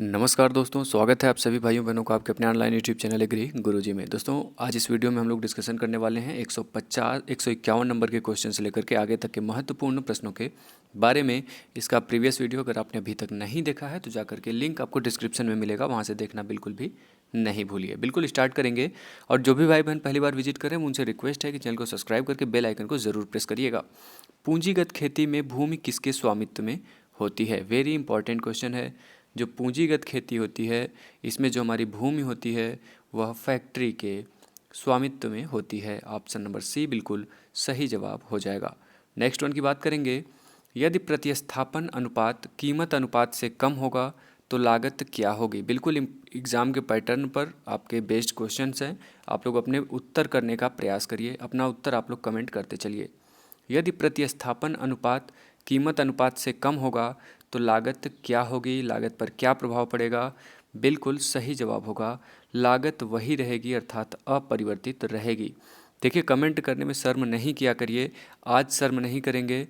नमस्कार दोस्तों, स्वागत है आप सभी भाइयों बहनों का आपके अपने ऑनलाइन यूट्यूब चैनल एग्री गुरुजी में। दोस्तों आज इस वीडियो में हम लोग डिस्कशन करने वाले हैं 151 नंबर के क्वेश्चन से लेकर के आगे तक के महत्वपूर्ण प्रश्नों के बारे में। इसका प्रीवियस वीडियो अगर आपने अभी तक नहीं देखा है तो जाकर के लिंक आपको डिस्क्रिप्शन में मिलेगा, वहाँ से देखना बिल्कुल भी नहीं भूलिए। बिल्कुल स्टार्ट करेंगे, और जो भी भाई बहन पहली बार विजिट करें उनसे रिक्वेस्ट है कि चैनल को सब्सक्राइब करके बेल आइकन को ज़रूर प्रेस करिएगा। पूंजीगत खेती में भूमि किसके स्वामित्व में होती है? वेरी इंपॉर्टेंट क्वेश्चन है। जो पूंजीगत खेती होती है इसमें जो हमारी भूमि होती है वह फैक्ट्री के स्वामित्व में होती है। ऑप्शन नंबर सी बिल्कुल सही जवाब हो जाएगा। नेक्स्ट वन की बात करेंगे, यदि प्रतिस्थापन अनुपात कीमत अनुपात से कम होगा तो लागत क्या होगी? बिल्कुल एग्ज़ाम के पैटर्न पर आपके बेस्ड क्वेश्चंस हैं, आप लोग अपने उत्तर करने का प्रयास करिए। अपना उत्तर आप लोग कमेंट करते चलिए। यदि प्रतिस्थापन अनुपात कीमत अनुपात से कम होगा तो लागत क्या होगी? लागत पर क्या प्रभाव पड़ेगा? बिल्कुल सही जवाब होगा लागत वही रहेगी, अर्थात अपरिवर्तित रहेगी। देखिए, कमेंट करने में शर्म नहीं किया करिए। आज शर्म नहीं करेंगे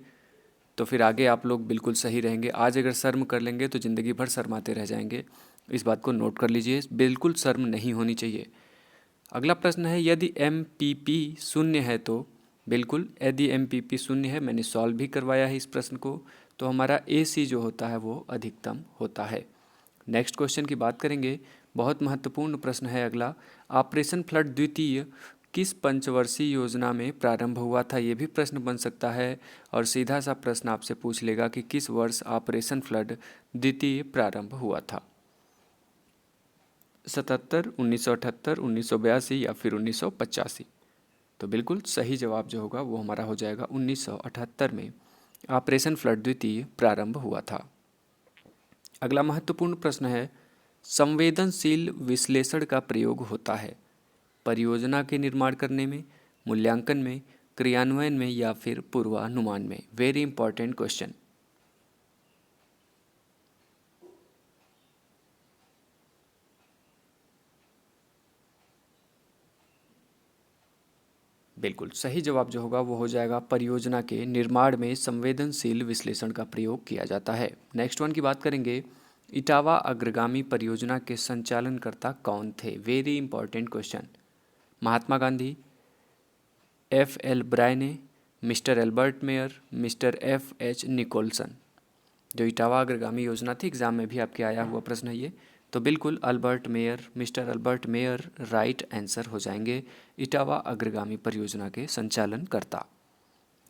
तो फिर आगे आप लोग बिल्कुल सही रहेंगे। आज अगर शर्म कर लेंगे तो ज़िंदगी भर शर्माते रह जाएंगे। इस बात को नोट कर लीजिए, बिल्कुल शर्म नहीं होनी चाहिए। अगला प्रश्न है, यदि MPP शून्य है तो? बिल्कुल, यदि MPP शून्य है, मैंने सॉल्व भी करवाया है इस प्रश्न को, तो हमारा AC जो होता है वो अधिकतम होता है। नेक्स्ट क्वेश्चन की बात करेंगे, बहुत महत्वपूर्ण प्रश्न है अगला। ऑपरेशन फ्लड द्वितीय किस पंचवर्षीय योजना में प्रारंभ हुआ था? ये भी प्रश्न बन सकता है, और सीधा सा प्रश्न आपसे पूछ लेगा कि किस वर्ष ऑपरेशन फ्लड द्वितीय प्रारंभ हुआ था? 77, 1978, 1982 या फिर 1985? तो बिल्कुल सही जवाब जो होगा वो हमारा हो जाएगा 1978 में ऑपरेशन फ्लड द्वितीय प्रारंभ हुआ था। अगला महत्वपूर्ण प्रश्न है, संवेदनशील विश्लेषण का प्रयोग होता है परियोजना के निर्माण करने में, मूल्यांकन में, क्रियान्वयन में या फिर पूर्वानुमान में? Very important question. बिल्कुल सही जवाब जो होगा वो हो जाएगा परियोजना के निर्माण में संवेदनशील विश्लेषण का प्रयोग किया जाता है। नेक्स्ट वन की बात करेंगे, इटावा अग्रगामी परियोजना के संचालनकर्ता कौन थे? Very important question. Mahatma Gandhi, FL Brayne, mister Albert Meyer, mister FH Nicholson? जो इटावा अग्रगामी योजना थी, एग्जाम में भी आपके आया हुआ प्रश्न है ये, तो बिल्कुल Albert Mayer, mister Albert Mayer right answer हो जाएंगे इटावा अग्रगामी परियोजना के संचालनकर्ता।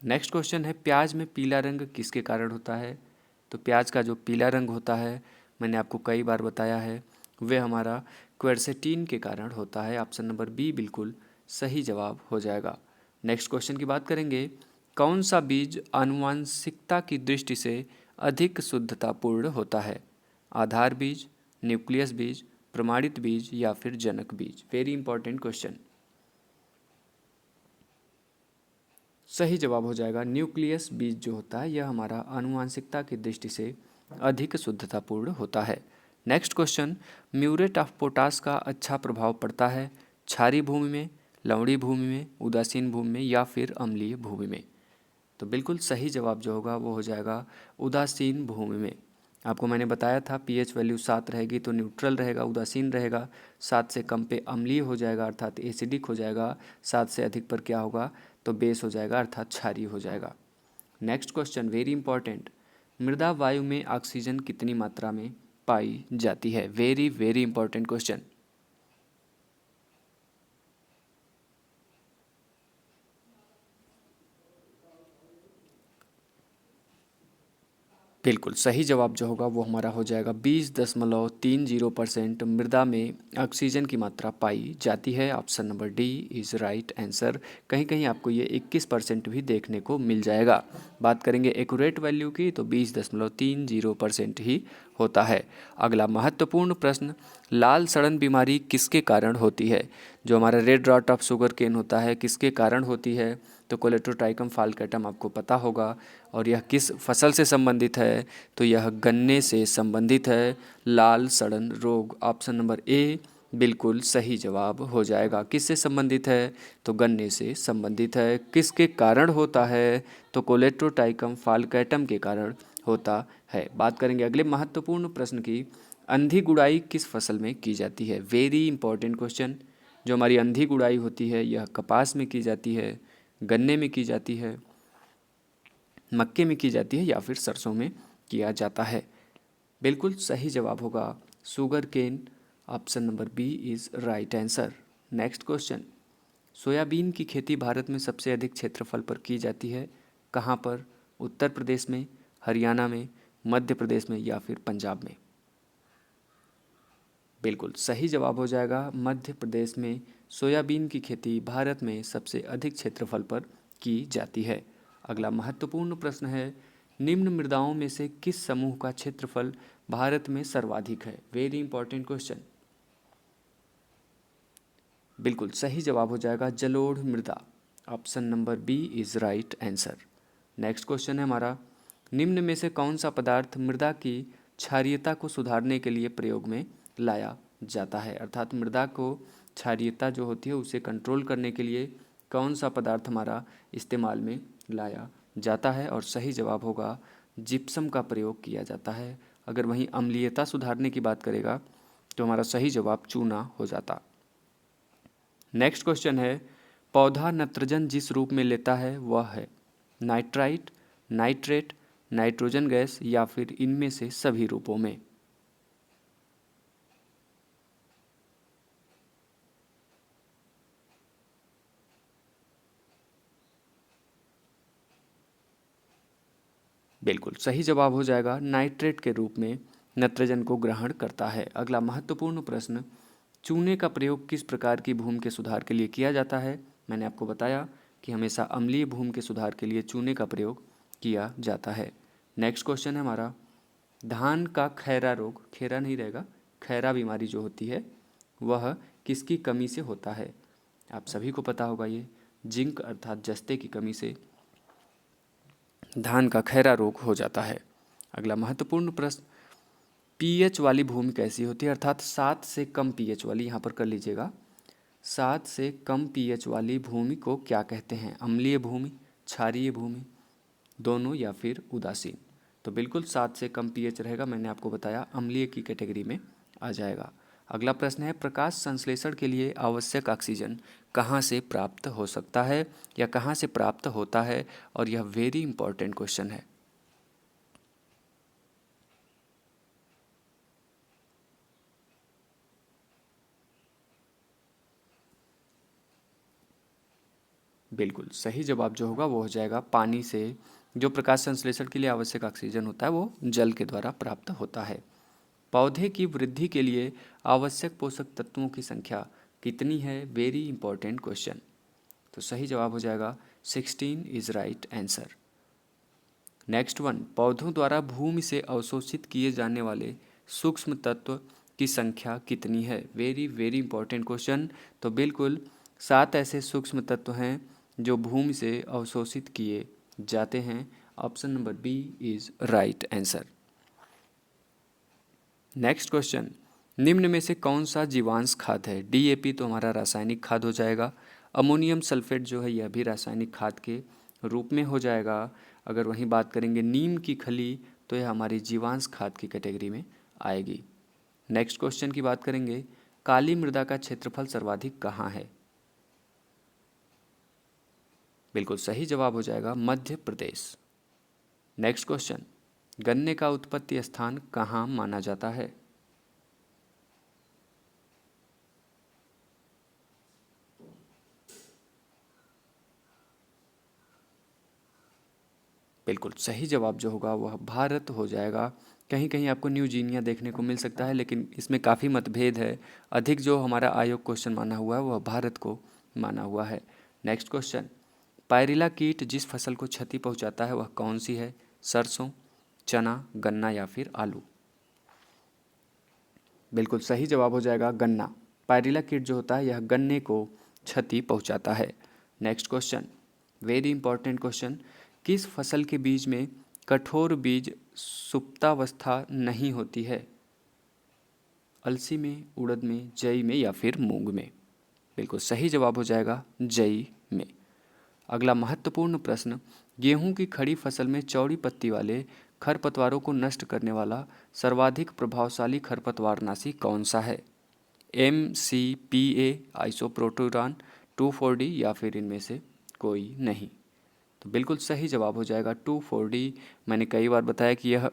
नेक्स्ट क्वेश्चन है, प्याज में पीला रंग किसके कारण होता है? तो प्याज का जो पीला रंग होता है, मैंने आपको कई बार बताया है, वह हमारा क्वेरसेटीन के कारण होता है। ऑप्शन नंबर बी बिल्कुल सही जवाब हो जाएगा। नेक्स्ट क्वेश्चन की बात करेंगे, कौन सा बीज आनुवांशिकता की दृष्टि से अधिक शुद्धतापूर्ण होता है? आधार बीज, न्यूक्लियस बीज, प्रमाणित बीज या फिर जनक बीज? Very important question. सही जवाब हो जाएगा न्यूक्लियस बीज जो होता है यह हमारा आनुवांशिकता की दृष्टि से अधिक शुद्धतापूर्ण होता है। Next question, muriate of potash का अच्छा प्रभाव पड़ता है क्षारीय भूमि में, लवणीय भूमि में, उदासीन भूमि में या फिर अम्लीय भूमि में? तो बिल्कुल सही जवाब जो होगा वो हो जाएगा उदासीन भूमि में। आपको मैंने बताया था pH वैल्यू 7 रहेगी तो न्यूट्रल रहेगा, उदासीन रहेगा। 7 से कम पे अम्लीय हो जाएगा अर्थात एसिडिक हो जाएगा। 7 से अधिक पर क्या होगा? तो बेस हो जाएगा अर्थात क्षारीय हो जाएगा। नेक्स्ट क्वेश्चन वेरी इंपॉर्टेंट, मृदा वायु में ऑक्सीजन कितनी मात्रा में पाई जाती है? Very very important question. बिल्कुल सही जवाब जो होगा वो हमारा हो जाएगा 20.30% मृदा में ऑक्सीजन की मात्रा पाई जाती है। Option number D is right answer. कहीं कहीं आपको ये 21% भी देखने को मिल जाएगा। बात करेंगे एक्यूरेट वैल्यू की तो 20.30% ही होता है। अगला महत्वपूर्ण प्रश्न, लाल सड़न बीमारी किसके कारण होती है? जो हमारा red rot of sugar cane होता है किसके कारण होती है? तो कोलेटोट्राइकम फाल्केटम आपको पता होगा। और यह किस फसल से संबंधित है? तो यह गन्ने से संबंधित है। लाल सड़न रोग ऑप्शन नंबर ए बिल्कुल सही जवाब हो जाएगा। किससे संबंधित है? तो गन्ने से संबंधित है। किसके कारण होता है? तो कोलेटोट्राइकम फाल्केटम के कारण होता है। बात करेंगे अगले महत्वपूर्ण प्रश्न की, अंधी गुड़ाई किस फसल में की जाती है? Very important question. जो हमारी अंधी गुड़ाई होती है यह कपास में की जाती है, गन्ने में की जाती है, मक्के में की जाती है या फिर सरसों में किया जाता है। बिल्कुल सही जवाब होगा sugar cane. Option number B is right answer. Next question, soybean की खेती भारत में सबसे अधिक क्षेत्रफल पर की जाती है, कहाँ पर? उत्तर प्रदेश में, हरियाणा में, मध्य प्रदेश में या फिर पंजाब में? बिल्कुल सही जवाब हो जाएगा मध्य प्रदेश में। सोयाबीन की खेती भारत में सबसे अधिक क्षेत्रफल पर की जाती है। अगला महत्वपूर्ण प्रश्न है, निम्न मृदाओं में से किस समूह का क्षेत्रफल भारत में सर्वाधिक है? Very important question. बिल्कुल सही जवाब हो जाएगा जलोढ़ मृदा। Option number B is right answer. Next question है हमारा, निम्न में से कौन सा पदार्थ मृदा की क्षारीयता को सुधारने के लिए प्रयोग में लाया जाता है? अर्थात मृदा को क्षारीयता जो होती है उसे कंट्रोल करने के लिए कौन सा पदार्थ हमारा इस्तेमाल में लाया जाता है? और सही जवाब होगा जिप्सम का प्रयोग किया जाता है। अगर वहीं अम्लीयता सुधारने की बात करेगा तो हमारा सही जवाब चूना हो जाता। नेक्स्ट क्वेश्चन है, पौधा नत्रजन जिस रूप में लेता है वह है नाइट्राइट, नाइट्रेट, नाइट्रोजन गैस या फिर इनमें से सभी रूपों में? बिल्कुल सही जवाब हो जाएगा नाइट्रेट के रूप में नत्रजन को ग्रहण करता है। अगला महत्वपूर्ण प्रश्न, चूने का प्रयोग किस प्रकार की भूमि के सुधार के लिए किया जाता है? मैंने आपको बताया कि हमेशा अम्लीय भूमि के सुधार के लिए चूने का प्रयोग किया जाता है। नेक्स्ट क्वेश्चन है हमारा, धान का खैरा रोग, खैरा नहीं रहेगा, खैरा बीमारी जो होती है वह किसकी कमी से होता है? आप सभी को पता होगा ये जिंक अर्थात जस्ते की कमी से धान का खैरा रोग हो जाता है। अगला महत्वपूर्ण प्रश्न, पीएच वाली भूमि कैसी होती है? अर्थात 7 से कम पीएच वाली, यहाँ पर कर लीजिएगा, 7 से कम पीएच वाली भूमि को क्या कहते हैं? अम्लीय भूमि, क्षारीय भूमि, दोनों या फिर उदासीन? तो बिल्कुल 7 से कम पीएच रहेगा, मैंने आपको बताया अम्लीय की कैटेगरी में आ जाएगा। अगला प्रश्न है, प्रकाश संश्लेषण के लिए आवश्यक ऑक्सीजन कहाँ से प्राप्त हो सकता है या कहाँ से प्राप्त होता है? और यह वेरी इंपॉर्टेंट क्वेश्चन है। बिल्कुल सही जवाब जो होगा वो हो जाएगा पानी से। जो प्रकाश संश्लेषण के लिए आवश्यक ऑक्सीजन होता है वो जल के द्वारा प्राप्त होता है। पौधे की वृद्धि के लिए आवश्यक पोषक तत्वों की संख्या कितनी है? Very important question. तो सही जवाब हो जाएगा 16 is right answer. Next one, पौधों द्वारा भूमि से अवशोषित किए जाने वाले सूक्ष्म तत्व की संख्या कितनी है? Very very important question. तो बिल्कुल 7 ऐसे सूक्ष्म तत्व हैं जो भूमि से अवशोषित किए जाते हैं। Option number B is right answer. Next question, निम्न में से कौन सा जीवांश खाद है? डीएपी तो हमारा रासायनिक खाद हो जाएगा, अमोनियम सल्फेट जो है यह भी रासायनिक खाद के रूप में हो जाएगा। अगर वहीं बात करेंगे नीम की खली तो यह हमारी जीवांश खाद की कैटेगरी में आएगी। नेक्स्ट क्वेश्चन की बात करेंगे, काली मृदा का क्षेत्रफल सर्वाधिक कहाँ है? बिल्कुल सही जवाब हो जाएगा मध्य प्रदेश। नेक्स्ट क्वेश्चन, गन्ने का उत्पत्ति स्थान कहाँ माना जाता है? बिल्कुल सही जवाब जो होगा वह भारत हो जाएगा। कहीं कहीं आपको न्यू जीनिया देखने को मिल सकता है लेकिन इसमें काफ़ी मतभेद है। अधिक जो हमारा आयोग क्वेश्चन माना हुआ है वह भारत को माना हुआ है। नेक्स्ट क्वेश्चन, पायरिला कीट जिस फसल को क्षति पहुंचाता है वह कौन सी है? सरसों, चना, गन्ना या फिर आलू? बिल्कुल सही जवाब हो जाएगा गन्ना। पायरिला कीट जो होता है यह गन्ने को क्षति पहुंचाता है। Next question, very important question, किस फसल के बीज में कठोर बीज सुप्तावस्था नहीं होती है? अलसी में, उड़द में, जई में या फिर मूंग में? बिल्कुल सही जवाब हो जाएगा जई में। अगला महत्वपूर्ण प्रश्न, गेहूं की खड़ी फसल में चौड़ी पत्ती वाले खरपतवारों को नष्ट करने वाला सर्वाधिक प्रभावशाली खरपतवारनाशी कौन सा है? MCPA, आइसोप्रोटोरान, 2,4-D या फिर इनमें से कोई नहीं। तो बिल्कुल सही जवाब हो जाएगा 2,4-D। मैंने कई बार बताया कि यह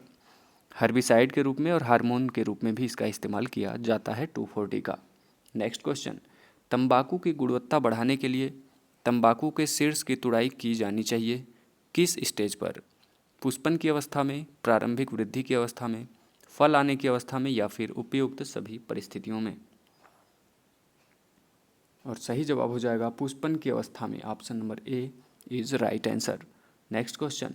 हर्बिसाइड के रूप में और हार्मोन के रूप में भी इसका इस्तेमाल किया जाता है 2,4-D का। नेक्स्ट क्वेश्चन, तंबाकू की गुणवत्ता बढ़ाने के लिए तंबाकू के शीर्ष की तुड़ाई की जानी चाहिए किस स्टेज पर? पुष्पन की अवस्था में, प्रारंभिक वृद्धि की अवस्था में, फल आने की अवस्था में या फिर उपयुक्त सभी परिस्थितियों में? और सही जवाब हो जाएगा पुष्पन की अवस्था में। Option number A is right answer. Next question,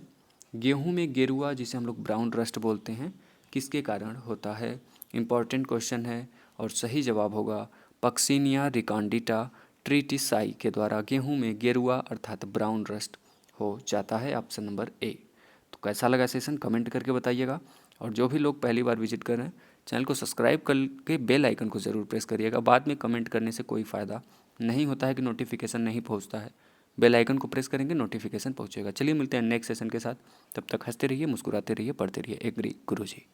गेहूं में गेरुआ जिसे हम लोग ब्राउन रस्ट बोलते हैं किसके कारण होता है? इंपॉर्टेंट क्वेश्चन है और सही जवाब होगा पक्सिनिया रिकांडिटा ट्रीटिसाई के द्वारा गेहूं में गेरुआ अर्थात ब्राउन रस्ट हो जाता है। Option number A. तो कैसा लगा सेशन कमेंट करके बताइएगा, और जो भी लोग पहली बार विजिट कर रहे हैं चैनल को सब्सक्राइब करके बेल आइकन को ज़रूर प्रेस करिएगा। बाद में कमेंट करने से कोई फ़ायदा नहीं होता है कि नोटिफिकेशन नहीं पहुंचता है। बेल आइकन को प्रेस करेंगे नोटिफिकेशन पहुंचेगा। चलिए मिलते हैं नेक्स्ट सेशन के साथ, तब तक हंसते रहिए, मुस्कुराते रहिए, पढ़ते रहिए एग्री गुरुजी।